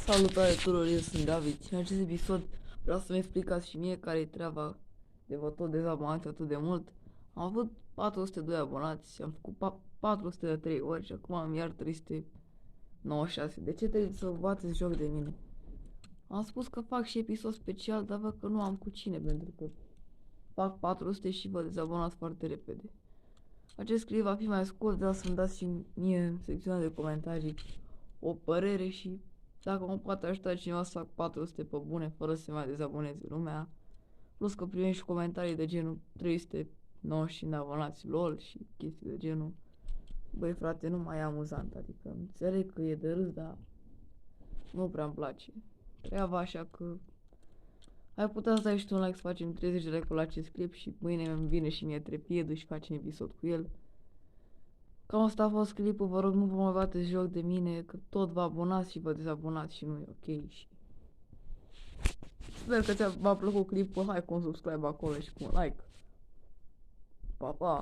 Salutare tuturor, eu sunt David și în acest episod vreau să-mi explicați și mie care e treaba de vă tot dezabonați atât de mult. Am avut 402 abonați și am făcut 400 de 3 ori și acum am iar 396. De ce trebuie să vă bateți joc de mine? Am spus că fac și episod special, dar văd că nu am cu cine, pentru că fac 400 și vă dezabonați foarte repede. Acest clip va fi mai scurt, dar să-mi dați și mie în secțiunea de comentarii o părere și dacă mă poate ajuta cineva să fac 400 pe bune fără să se mai dezaboneze lumea. Plus că primim și comentarii de genul 395 de abonați LOL și chestii de genul. Băi frate, nu mai e amuzant, adică înțeleg că e de râs, dar nu prea îmi place treaba, așa că ai putea să dai și tu un like, să facem 30 de like-uri la acest clip și mâine îmi vine și mie trepiedul și facem episod cu el. Cam asta a fost clipul, vă rog nu vă mai bateți joc de mine, că tot vă abonați și vă dezabonați și nu e ok și... Sper că v-a plăcut clipul, hai cu un subscribe acolo și cu un like. Pa, pa!